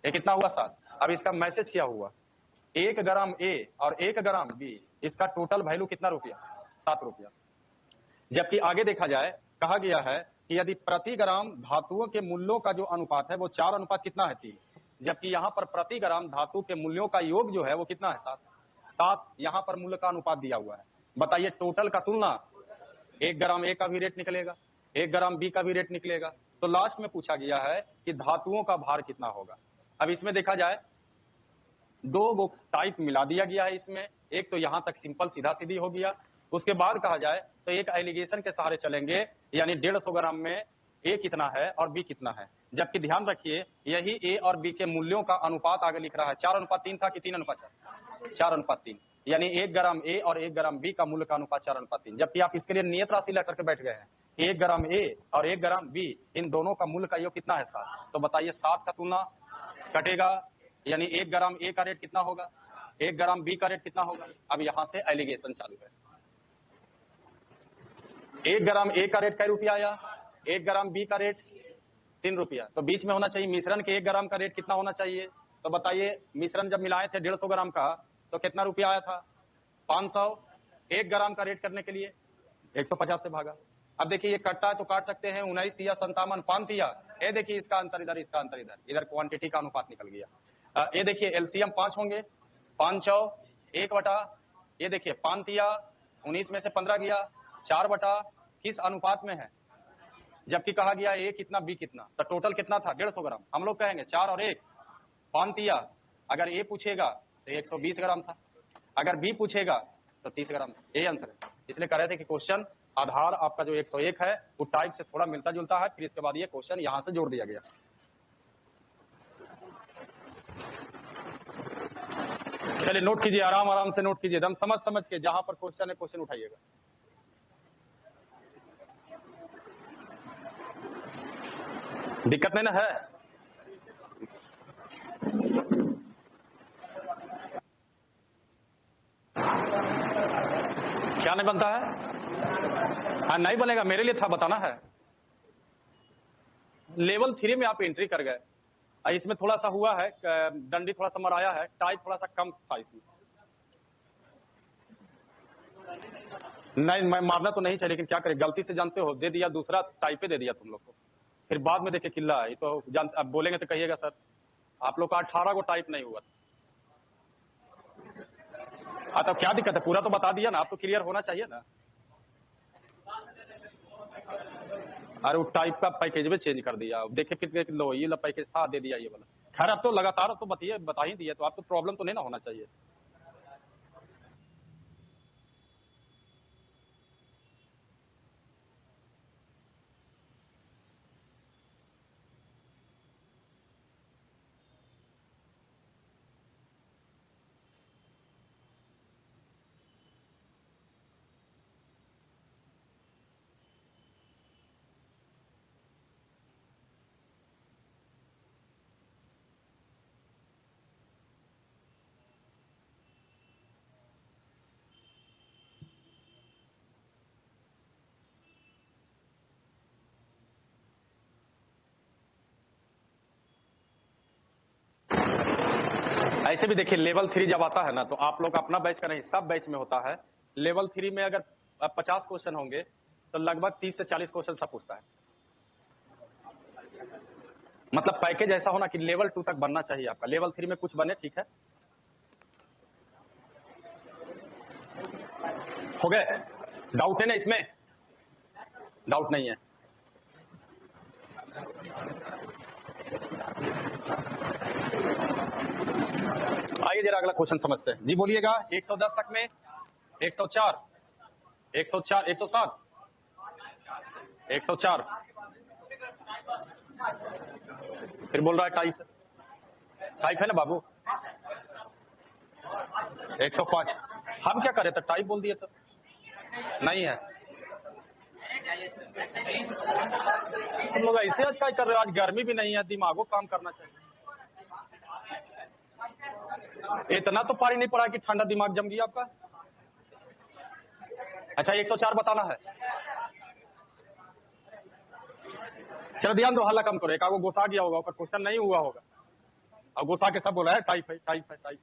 A: ये कितना हुआ 7। अब इसका मैसेज क्या हुआ, 1 ग्राम ए और 1 ग्राम बी, इसका टोटल वैल्यू कितना रुपया, 7 रुपया। जबकि आगे देखा जाए कहा गया है कि यदि प्रति ग्राम धातुओं के मूल्यों का जो अनुपात है वो 4 अनुपात कितना है 3, जबकि यहाँ पर प्रति ग्राम धातु के मूल्यों का योग जो है वो कितना है 7 यहाँ पर मूल्य का अनुपात दिया हुआ है। बताइए टोटल का तुलना, 1 ग्राम ए का भी रेट निकलेगा, 1 ग्राम बी का भी रेट निकलेगा, तो लास्ट में पूछा गया है कि धातुओं का भार कितना होगा। अब इसमें देखा जाए 2 गो टाइप मिला दिया गया है इसमें, एक तो यहां तक सिंपल सीधा सीधी हो गया, उसके बाद कहा जाए तो एक एलिगेशन के सहारे चलेंगे, यानी 150 ग्राम में ए कितना है और बी कितना है। जबकि ध्यान रखिए यही ए और बी के मूल्यों का अनुपात आगे लिख रहा है 4:3 था कि 3:4, 4:3, यानी 1 ग्राम ए और 1 ग्राम बी का मूल्य का अनुपात 4:3। जबकि आप इसके लिए नियत राशि लेकर के बैठ गए हैं, 1 ग्राम ए और 1 ग्राम बी, इन दोनों का मूल्य का योग कितना है 7। तो बताइए 7 का तुलना कटेगा, यानी 1 ग्राम ए का रेट कितना होगा, 1 ग्राम बी का रेट कितना होगा। अब यहां से एलिगेशन चालू है, 1 ग्राम ए का रेट कै रुपया आया, 1 ग्राम बी का रेट 3 रुपया, तो बीच में होना चाहिए मिश्रण के 1 ग्राम का रेट कितना होना चाहिए। तो बताइए मिश्रण जब मिलाए थे 150 ग्राम का तो कितना रुपया आया था 500, 1 ग्राम का रेट करने के लिए 150 से भागा। अब देखिए ये कटता है तो काट सकते हैं, 19 तिया 57 5 तिया, ये देखिए इसका अंतर इधर, इसका अंतर इधर, इधर क्वांटिटी का अनुपात निकल गया। ये देखिए एलसीएम 5 होंगे, 5 चौ 1 बटा, ये देखिए 5 तिया 19 में से 15 गया 4 बटा, किस अनुपात में है, जबकि कहा गया ए कितना बी कितना, तो टोटल कितना था 150 ग्राम। हम लोग कहेंगे 4 और 1 5 तिया, अगर ए पूछेगा तो 120 ग्राम था, अगर बी पूछेगा तो 30 ग्राम, यही आंसर है। इसलिए कह रहे थे कि क्वेश्चन आधार आपका जो 101 है वो टाइप से थोड़ा मिलता जुलता है, फिर इसके बाद ये क्वेश्चन यहां से जोड़ दिया गया। चलिए नोट कीजिए, आराम आराम से नोट कीजिए, एकदम समझ समझ के, जहां पर क्वेश्चन है क्वेश्चन उठाइएगा। दिक्कत नहीं ना है, क्या नहीं बनता है, नहीं बनेगा, मेरे लिए था बताना है। लेवल 3 में आप एंट्री कर गए, इसमें थोड़ा सा हुआ है, डंडी थोड़ा सा मराया है, टाइप थोड़ा सा कम था इसमें। नहीं मैं मारना तो नहीं चाहिए, लेकिन क्या करें, गलती से जानते हो दे दिया, दूसरा टाइप पे दे दिया तुम लोग को, फिर बाद में देखे किल्ला है तो अब बोलेंगे तो कहिएगा सर आप लोग का 18 को टाइप नहीं हुआ। तो क्या दिक्कत है, पूरा तो बता दिया ना, आप तो क्लियर होना चाहिए ना। अरे वो टाइप का पैकेज भी चेंज कर दिया, देखे फिर लो ये पैकेज था दे दिया ये वाला। खैर अब तो लगातार तो बता ही दिया, तो आपको प्रॉब्लम तो नहीं ना होना चाहिए। ऐसे भी देखिए लेवल 3 जब आता है ना, तो आप लोग अपना बैच का नहीं सब बैच में होता है। लेवल 3 में अगर 50 क्वेश्चन होंगे तो लगभग 30 से 40 क्वेश्चन सब पूछता है। मतलब पैकेज ऐसा होना कि लेवल 2 तक बनना चाहिए आपका, लेवल 3 में कुछ बने ठीक है। हो गए, डाउट है ना इसमें, डाउट नहीं है। अगला क्वेश्चन समझते हैं जी। बोलिएगा 110 तक में 104, 104, 107, 104, फिर बोल रहा है टाइप, टाइप है ना बाबू। 105, हम क्या करे थे, टाइप बोल दिए तो नहीं है। तुम लोग ऐसे आज क्या कर रहे हो, आज गर्मी भी नहीं है, दिमागो काम करना चाहिए। इतना तो पारी नहीं पड़ा कि ठंडा दिमाग जम गया आपका। अच्छा 104 बताना है, चलो ध्यान दो, हल्ला कम करो। एक आगो गुस्सा गया होगा, क्वेश्चन नहीं हुआ होगा और गुस्सा के सब बोला है टाइप है, टाइप है, टाइप।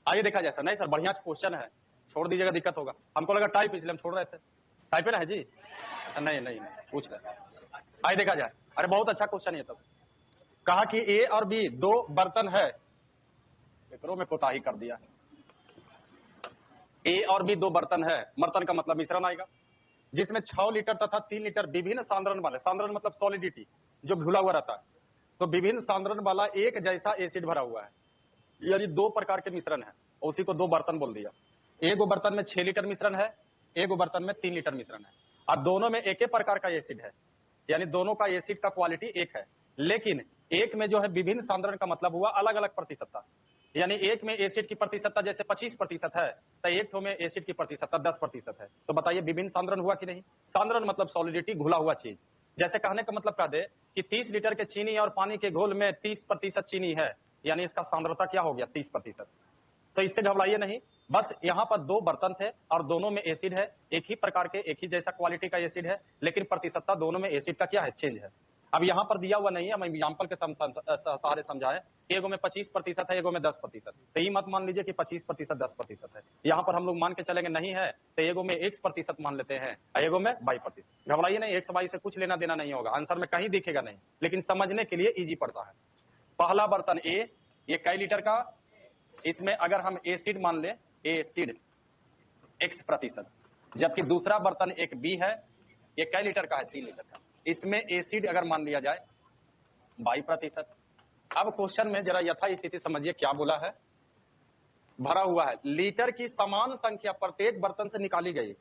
A: आइए देखा जाए सर। नहीं सर, बढ़िया क्वेश्चन है, छोड़ दीजिएगा, दिक्कत होगा। हमको लगा टाइप, इसलिए हम छोड़ रहे थे। टाइप है ना है जी? नहीं नहीं नहीं, पूछ रहे। आइए देखा जाए। अरे बहुत अच्छा क्वेश्चन है। तब कहा कि ए और बी दो बर्तन है, एकरों में कोताही कर दिया। ए और बी दो बर्तन है, बर्तन का मतलब मिश्रण आएगा, जिसमें 6 लीटर तथा 3 लीटर विभिन्न सांद्रण वाले, सांद्रण मतलब सॉलिडिटी, जो घुला हुआ रहता है, तो विभिन्न सांद्रण वाला एक जैसा एसिड भरा हुआ है। यानी दो प्रकार के मिश्रण है, उसी को दो बर्तन बोल दिया। एक बर्तन में 6 लीटर मिश्रण है, एक बर्तन में 3 लीटर मिश्रण है। अब दोनों में एक ही प्रकार का एसिड है, यानी दोनों का एसिड का क्वालिटी एक है, लेकिन एक में जो है विभिन्न सांद्रण का मतलब हुआ अलग अलग प्रतिशतता। यानी एक में एसिड की प्रतिशतता जैसे 25% है, तो एक ठो में एसिड की प्रतिशतता 10% है। तो बताइए विभिन्न सांद्रण हुआ कि नहीं? सांद्रण मतलब सॉलिडिटी, घुला हुआ चीज। जैसे कहने का मतलब कह दे कि 30 लीटर के चीनी और पानी के घोल में 30% चीनी है, यानी इसका सांद्रता क्या हो गया? 30%। तो इससे घबराइए नहीं, बस यहाँ पर दो बर्तन थे और दोनों में एसिड है, एक ही प्रकार के, एक ही जैसा क्वालिटी का एसिड है, लेकिन प्रतिशतता दोनों में एसिड का क्या है? चेंज है। अब यहाँ पर दिया हुआ नहीं है, हम एग्जाम्पल के सहारे समझाएं। एगो में 25% है, एगो में 10%। तो ये मत मान लीजिए कि 25% 10% है। यहाँ पर हम लोग मान के चलेंगे नहीं है, तो एगो में 1% मान लेते हैं, एगो में 22%। घबराइए नहीं, 122 से कुछ लेना देना नहीं होगा, आंसर में कहीं दिखेगा नहीं, लेकिन समझने के लिए इजी पड़ता है। पहला बर्तन ए, ये कई लीटर का, इसमें अगर हम एसिड मान ले, एसिड X%, जबकि दूसरा बर्तन एक बी है, ये कई लीटर का है? 3 लीटर का। इसमें एसिड अगर मान लिया जाए 22%। अब क्वेश्चन में जरा यथा स्थिति समझिए क्या बोला है। भरा हुआ है, लीटर की समान संख्या प्रत्येक बर्तन से निकाली गई,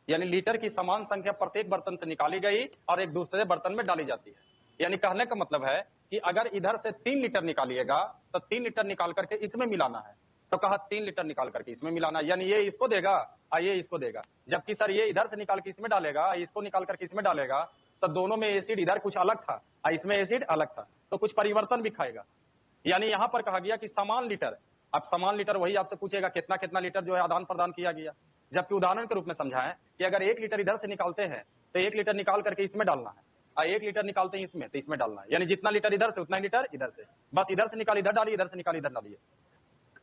A: यानी लीटर की समान संख्या प्रत्येक बर्तन से निकाली गई और एक दूसरे बर्तन में डाली जाती है। यानी कहने का मतलब है कि अगर इधर से 3 लीटर निकालिएगा तो 3 लीटर निकाल करके इसमें मिलाना है, तो कहा 3 लीटर निकाल करके इसमें मिलाना, यानी ये इसको देगा और ये इसको देगा। जबकि सर ये इधर से निकाल के इसमें डालेगा, इसको निकाल करके इसमें डालेगा, तो दोनों में एसिड इधर कुछ अलग था और इसमें एसिड अलग था, तो कुछ परिवर्तन भी खाएगा। यानी यहां पर कहा गया कि समान लीटर, अब समान लीटर वही आपसे पूछेगा कितना कितना लीटर जो है आदान प्रदान किया गया। जबकि उदाहरण के रूप में समझाएं कि अगर 1 लीटर इधर से निकालते हैं तो 1 लीटर निकाल करके इसमें डालना है, और 1 लीटर निकालते हैं इसमें तो इसमें डालना है, यानी जितना लीटर इधर से उतना लीटर इधर से, बस इधर से निकाल इधर डालिए, इधर से निकाल इधर डालिए।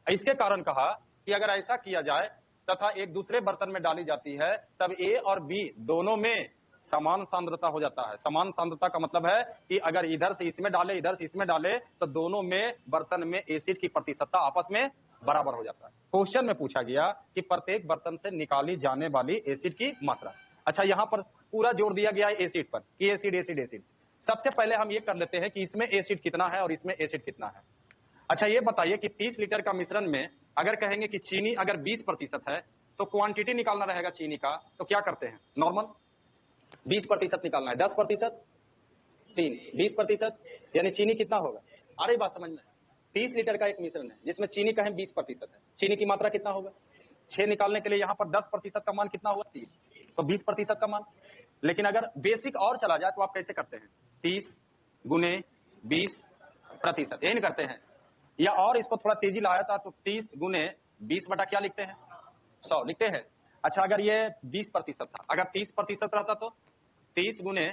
A: इसके कारण कहा कि अगर ऐसा किया जाए तथा एक दूसरे बर्तन में डाली जाती है, तब ए और बी दोनों में समान सांद्रता हो जाता है। समान सांद्रता का मतलब है कि अगर इधर से इसमें डाले, इधर से इसमें डाले, तो दोनों में बर्तन में एसिड की प्रतिशतता आपस में बराबर हो जाता है। क्वेश्चन में पूछा गया कि प्रत्येक बर्तन से निकाली जाने वाली एसिड की मात्रा। अच्छा, यहां पर पूरा जोर दिया गया है एसिड पर कि एसिड एसिड एसिड। सबसे पहले हम ये कर लेते हैं कि इसमें एसिड कितना है और इसमें एसिड कितना है। अच्छा, ये बताइए कि 30 लीटर का मिश्रण में अगर कहेंगे कि चीनी अगर 20% है, तो क्वांटिटी निकालना रहेगा चीनी का, तो क्या करते हैं? नॉर्मल 20% निकालना है, 10% 3, 20%, यानी चीनी कितना होगा? अरे बात समझ में, 30 लीटर का एक मिश्रण है जिसमें चीनी का है 20% है, चीनी की मात्रा कितना होगा? 6 निकालने के लिए यहाँ पर 10% का मान कितना हुआ? 3, तो 20% का मान। लेकिन अगर बेसिक और चला जाए तो आप कैसे करते हैं? 30 गुने 20%, यही नहीं करते हैं? या और इसको थोड़ा तेजी लाया था तो 30 गुने 20 बटा क्या लिखते हैं? 100 लिखते हैं। अच्छा, अगर ये 20% था, अगर 30% रहता तो 30 गुने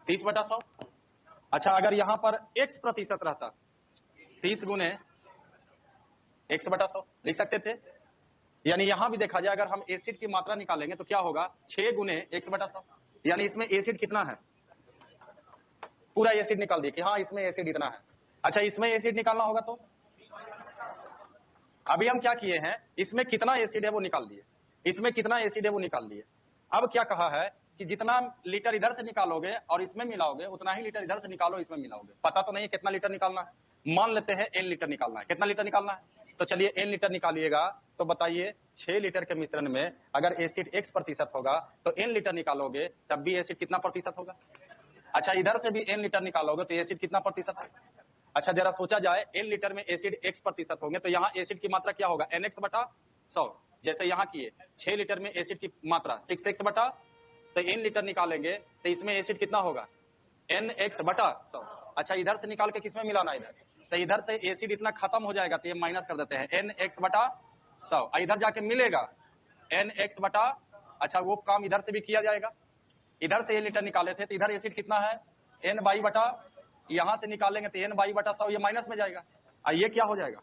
A: 30 बटा 100। अच्छा, अगर यहां पर X% रहता, 30 गुने X बटा 100 लिख सकते थे। यानी यहां भी देखा जाए, अगर हम एसिड की मात्रा निकालेंगे तो क्या होगा? 6 गुने X बटा 100, यानी इसमें एसिड कितना है? पूरा एसिड निकाल दिए कि हाँ इसमें एसिड इतना है। अच्छा, इसमें एसिड निकालना होगा तो अभी हम क्या किए हैं, इसमें कितना एसिड है वो निकाल दिए, इसमें कितना एसिड है वो निकाल दिए। अब क्या कहा है कि जितना लीटर इधर से निकालोगे और इसमें मिलाओगे उतना ही लीटर इधर से निकालो इसमें मिलाओगे। पता तो नहीं है कितना लीटर निकालना है, मान लेते हैं n लीटर निकालना है। कितना लीटर निकालना है? तो चलिए n लीटर निकालिएगा, तो बताइए 6 लीटर के मिश्रण में अगर एसिड x% होगा तो n लीटर निकालोगे तब भी एसिड कितना प्रतिशत होगा? अच्छा, इधर से भी n लीटर निकालोगे तो एसिड कितना प्रतिशत होगा? अच्छा, जरा सोचा जाए, n लीटर में एसिड x% होंगे तो यहाँ एसिड की मात्रा क्या होगा? nx/100। जैसे यहाँ किए 6 लीटर में एसिड की मात्रा 6x/, तो n लीटर निकालेंगे तो इसमें एसिड कितना होगा? nx/100। अच्छा, इधर से निकाल के किसमें मिलाना? इधर, तो इधर से एसिड इतना खत्म हो जाएगा तो ये माइनस कर देते हैं nx/100। इधर जाके मिलेगा nx/, अच्छा वो काम इधर से भी किया जाएगा। इधर से 1 लीटर निकाले थे तो इधर एसिड कितना है? n/, यहां से निकालेंगे तो n/100, ये माइनस में जाएगा। ये क्या हो जाएगा?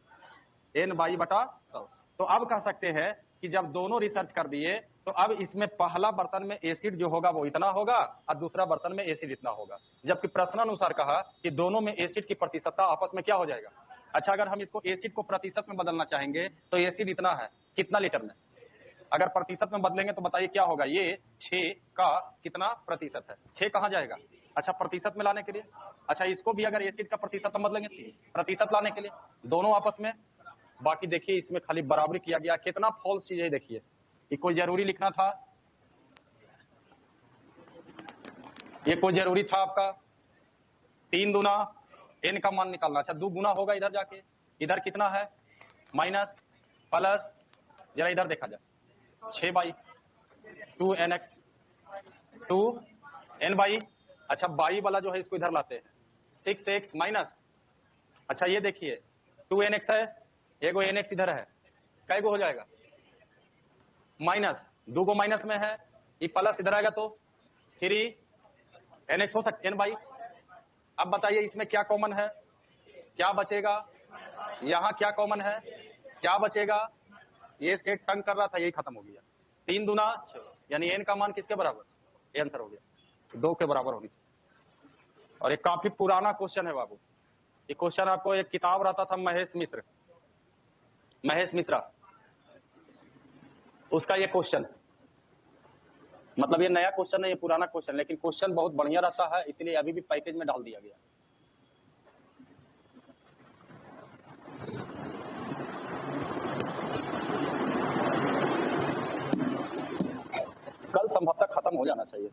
A: n/100। तो अब कह सकते हैं कि जब दोनों रिसर्च कर दिए तो अब इसमें पहला बर्तन में एसिड जो होगा वो इतना होगा और दूसरा बर्तन में एसिड इतना होगा, जबकि प्रश्नानुसार कहा कि दोनों में एसिड की प्रतिशतता आपस में क्या हो जाएगा? अच्छा, अगर हम इसको एसिड को प्रतिशत में बदलना चाहेंगे तो एसिड इतना है, कितना लीटर में? अगर प्रतिशत में बदलेंगे तो बताइए क्या होगा? ये 6 का कितना प्रतिशत है? 6 कहाँ जाएगा? अच्छा, प्रतिशत में लाने के लिए, अच्छा इसको भी अगर एसिड का प्रतिशत में बदलेंगे प्रतिशत लाने के लिए दोनों आपस में। बाकी देखिए इसमें खाली बराबरी किया गया, कितना फॉल्स चीज है। देखिए ये कोई जरूरी लिखना था? ये कोई जरूरी था आपका? 3 दूना n का मान निकालना। अच्छा, 2 गुना होगा इधर जाके, इधर कितना है? माइनस प्लस, जरा इधर देखा जाए 6/2nx 2n/, अच्छा बाई वाला जो है इसको इधर लाते हैं 6x माइनस, अच्छा ये देखिए 2nx है, एगो nx इधर है, कै गो हो जाएगा? माइनस, 2 गो माइनस में है, ये प्लस इधर आएगा तो 3nx हो सकता n/। अब बताइए इसमें क्या कॉमन है? क्या बचेगा? यहाँ क्या कॉमन है? क्या बचेगा? ये सेट तंग कर रहा था, यही खत्म हो गया। 3 दूना 6, यानी n का मान किसके बराबर? ये आंसर हो गया, 2 के बराबर होनी चाहिए। और ये काफी पुराना क्वेश्चन है बाबू। ये क्वेश्चन आपको एक किताब रहता था महेश मिश्रा, उसका ये क्वेश्चन, मतलब ये नया क्वेश्चन है, ये पुराना क्वेश्चन, लेकिन क्वेश्चन बहुत बढ़िया रहता है, इसलिए अभी भी पैकेज में डाल दिया गया। कल संभवतः खत्म हो जाना चाहिए,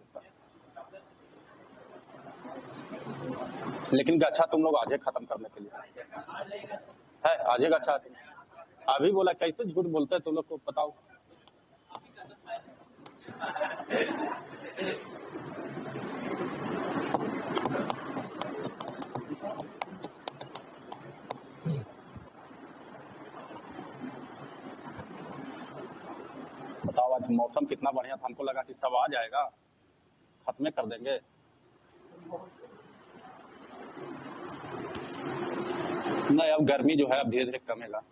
A: लेकिन गच्छा तुम लोग आज ही खत्म करने के लिए है। आज ही गच्छा अभी बोला, कैसे झूठ बोलते हैं तुम लोग को बताओ। बताओ, आज मौसम कितना बढ़िया था, हमको लगा कि सब आ जाएगा, खत्म कर देंगे। नहीं, अब गर्मी जो है अब धीरे धीरे कमेगा।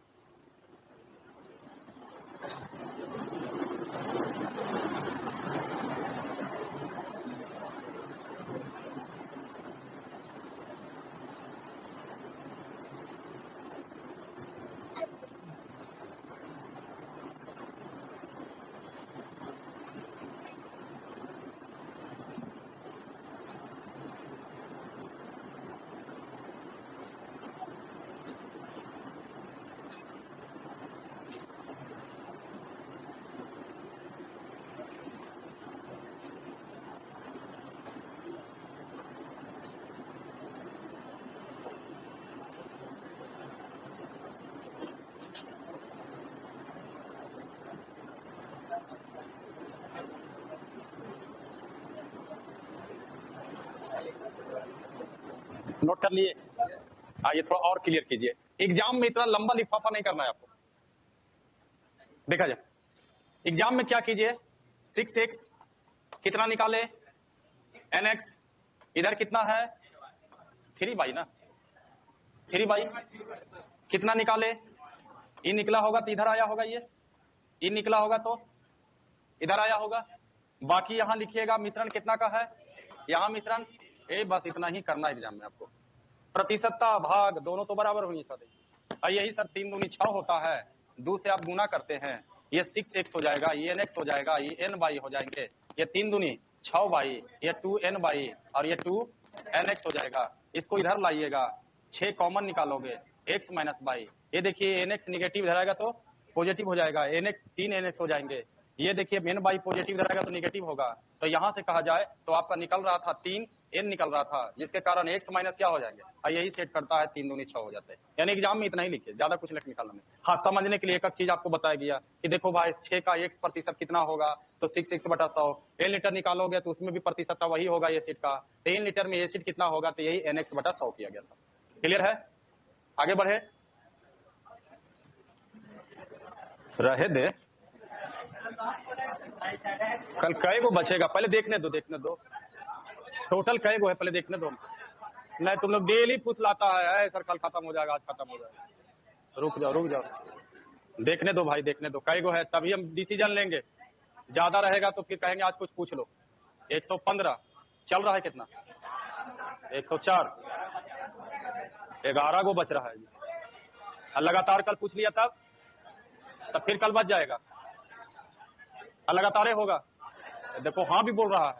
A: नोट कर लिए? आइए थोड़ा और क्लियर कीजिए। एग्जाम में इतना लंबा लिफाफा नहीं करना है आपको। देखा जाए एग्जाम में क्या कीजिए, 6x कितना निकाले? nx इधर कितना है? 3/, ना 3/, कितना निकाले? ई निकला होगा तो इधर आया होगा, ये ई निकला होगा तो इधर आया होगा। बाकी यहां लिखिएगा मिश्रण कितना का है, यहां मिश्रण बस इतना ही करना है एग्जाम में आपको। प्रतिशतता भाग दोनों तो बराबर होनी चाहिए। यही सर 3 दूनी 6 होता है, 2 से आप गुना करते हैं, ये 6x हो जाएगा, ये nx हो जाएगा, ये n/, हो जाएंगे, ये 3 दूनी 6 बाई, ये 2n बाई और ये 2nx हो जाएगा। इसको इधर लाइएगा, 6 कॉमन निकालोगे, x माइनस बाई। ये देखिए nx निगेटिव इधर आएगा तो पॉजिटिव हो जाएगा, nx 3nx हो जाएंगे। ये देखिए n बाई पॉजिटिव इधर आएगा तो निगेटिव होगा। तो यहाँ से कहा जाए तो आपका निकल रहा था 3n निकल रहा था, जिसके कारण x माइनस क्या हो जाएंगे, और यही सेट करता है 3 दूनी 6 हो जाते हैं। यानी एग्जाम में इतना ही लिखिए, ज्यादा कुछ लिख निकालना नहीं। हाँ, समझने के लिए एक चीज आपको बताया गया कि देखो भाई 6 का x प्रतिशत कितना होगा, तो 6x/100। 1 लीटर निकालोगे तो उसमें भी प्रतिशत वही होगा एसिड का। 3 लीटर में एसिड कितना होगा, तो यही nx/100 किया गया था। क्लियर है? आगे बढ़े, रहे दे। कल कई गो बचेगा, पहले देखने दो। टोटल कई गो है, पहले देखने दो। नहीं, तुम लोग डेली पूछ लाता है सर कल खत्म हो जाएगा, आज खत्म हो जाएगा। रुक जाओ, देखने दो भाई, देखने दो कई गो है, तभी हम डिसीजन लेंगे। ज्यादा रहेगा तो फिर कहेंगे आज कुछ पूछ लो। 115 चल रहा है, कितना 104, 11 गो बच रहा है जी। लगातार कल पूछ लिया तब फिर कल बच जाएगा, लगातार होगा। देखो हाँ भी बोल रहा है।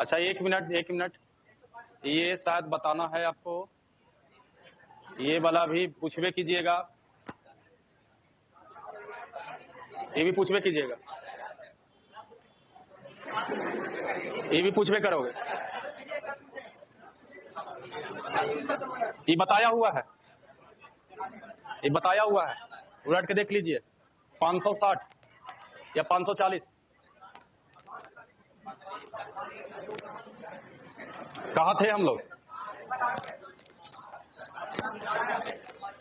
A: अच्छा, एक मिनट, ये शायद बताना है आपको, ये वाला भी पूछवे कीजिएगा, ये भी पूछवे कीजिएगा, ये भी पूछवे करोगे। ये बताया हुआ है, उलट के देख लीजिए। 560 या 540, कहाँ थे हम लोग?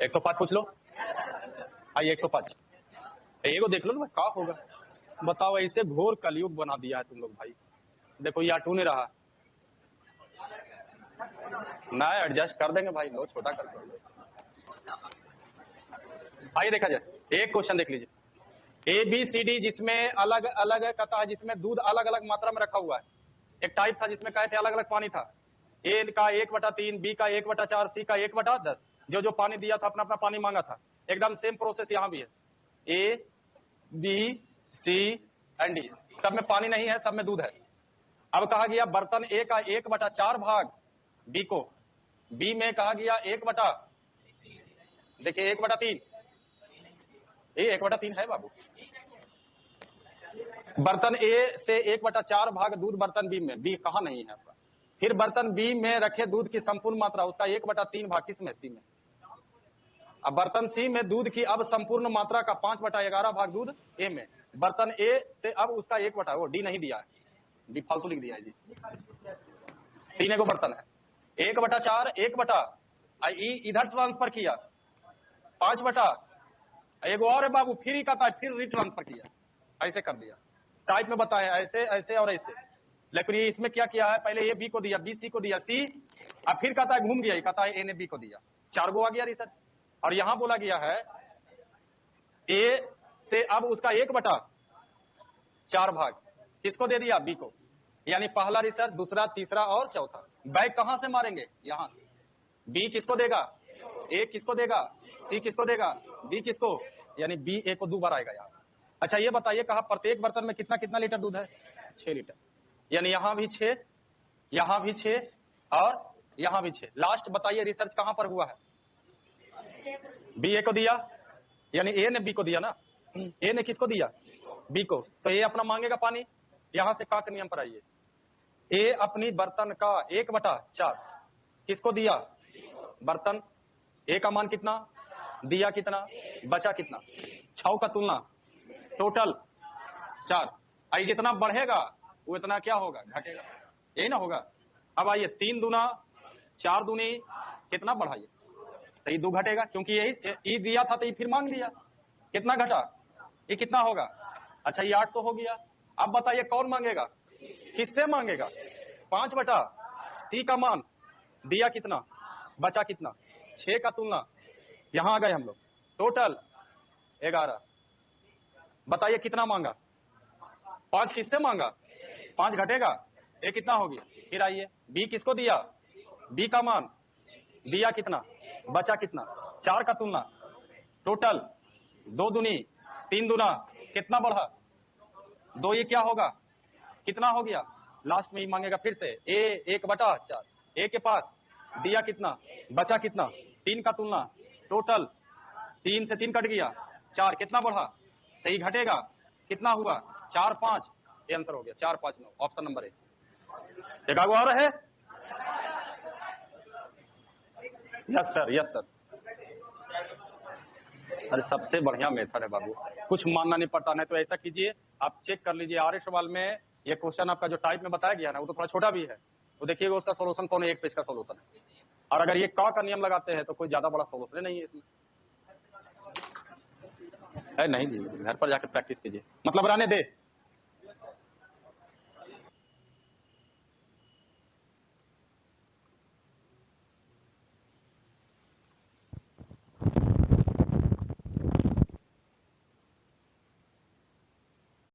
A: 105 पूछ लो। आइए 105, एगो देख लो ना क्या होगा। बताओ, ऐसे घोर कलयुग बना दिया है तुम लोग भाई। देखो ये 2 नहीं रहा, ना एडजस्ट कर देंगे भाई, लो छोटा कर दो। आइए देखा जाए, एक क्वेश्चन देख लीजिए। ABCD जिसमें अलग अलग कहता है, जिसमें दूध अलग अलग मात्रा में रखा हुआ है। एक टाइप था जिसमें कहे थे अलग अलग पानी था। A का 1/3, B का 1/4, C का 1/10। जो पानी दिया था अपना अपना पानी मांगा था। एकदम सेम प्रोसेस यहाँ भी है। A, B, C and D, सब में पानी नहीं है, सब में दूध है। अब कहा गया बर्तन A का 1/4 भाग B को, B में कहा गया 1/, देखिए 1/3, ये 1/3 है बाबू। बर्तन A से 1/4 भाग दूध बर्तन B में, B कहाँ नहीं है आपका। फिर बर्तन B में रखे दूध की संपूर्ण मात्रा, उसका 1/3 भाग किस में, C में। अब बर्तन C में दूध की अब संपूर्ण मात्रा का 5/11 भाग दूध A में। बर्तन A से अब उसका 1/, वो D नहीं दिया है, D फालतू लिख दिया है जी। 3 को बर्तन है, 1/4, 1/, इधर ट्रांसफर किया 5/, एगो और है बाबू, फिर ही कहता है, फिर रिट्रांसफर किया, ऐसे कर दिया। टाइप में बताए ऐसे ऐसे और ऐसे, लेकिन ये इसमें क्या किया है, पहले ए बी को दिया, बी सी को दिया, सी, अब फिर कहता है घूम गया, कहता है ए ने बी को दिया, 4 गो आ गया रिसर्च। और यहां बोला गया है ए से अब उसका 1/4 भाग किसको दे दिया, बी को। यानी पहला रिसर्च, दूसरा, तीसरा और चौथा। बैक कहां से मारेंगे, यहां से। बी किसको देगा, ए किसको देगा, सी किसको देगा, बी किसको, यानी बी ए को 2 बार आएगा यहाँ। अच्छा ये बताइए, कहा प्रत्येक बर्तन में कितना कितना लीटर दूध है, 6 लीटर। यानी यहां भी 6, यहां भी 6 और यहां भी 6। लास्ट बताइए रिसर्च कहां पर हुआ है, बी ए को दिया, यानी ए ने बी को दिया ना, ए ने किसको दिया, बी को। तो ए अपना मांगेगा पानी, यहां से का नियम पर आइए, ए अपनी बर्तन का 1/4 किसको दिया, बर्तन ए का मान कितना, दिया कितना, बचा कितना, 6 का तुलना टोटल 4। आई जितना बढ़ेगा वो इतना क्या होगा, घटेगा, यही ना होगा। अब आइए 3 दूना 4 दूनी कितना बढ़ाइए, तो ये 2 घटेगा, क्योंकि यही दिया था तो ये फिर मांग लिया, कितना घटा, ये कितना होगा। अच्छा ये 8 तो हो गया। अब बताइए कौन मांगेगा, किससे मांगेगा, 5/, सी का मान दिया कितना, बचा कितना, 6 का तुलना, यहां आ गए हम लोग, टोटल 11। बताइए कितना मांगा, 5 किससे मांगा, 5 घटेगा, ये कितना हो गया। फिर आइए बी किसको दिया, बी का मान दिया कितना, बचा कितना, 4 का तुलना, टोटल 2 दूनी 3 दूना कितना बढ़ा, 2 ये क्या होगा, कितना हो गया, लास्ट में ही मांगेगा फिर से ए 1/4, ए के पास दिया कितना, बचा कितना, 3 का तुलना, टोटल 3 से 3 कट गया, 4 कितना बढ़ा, तो ये घटेगा, कितना हुआ 4 5, ये आंसर हो गया 4 5 9, ऑप्शन नंबर ए। एक आगे और है, यस सर, यस सर। अरे सबसे बढ़िया मेथड है बाबू, कुछ मानना नहीं पड़ता। नहीं तो ऐसा कीजिए, आप चेक कर लीजिए आर्य सवाल में ये क्वेश्चन आपका जो टाइप में बताया गया ना, वो तो थोड़ा छोटा भी है, तो देखिएगा उसका सोल्यूशन कौन, 1 पेज का सोल्यूशन है। और अगर ये का नियम लगाते हैं तो कोई ज्यादा बड़ा सोल्यूशन नहीं है इसमें। है नहीं जी, घर पर जाकर प्रैक्टिस कीजिए, मतलब रहने दे।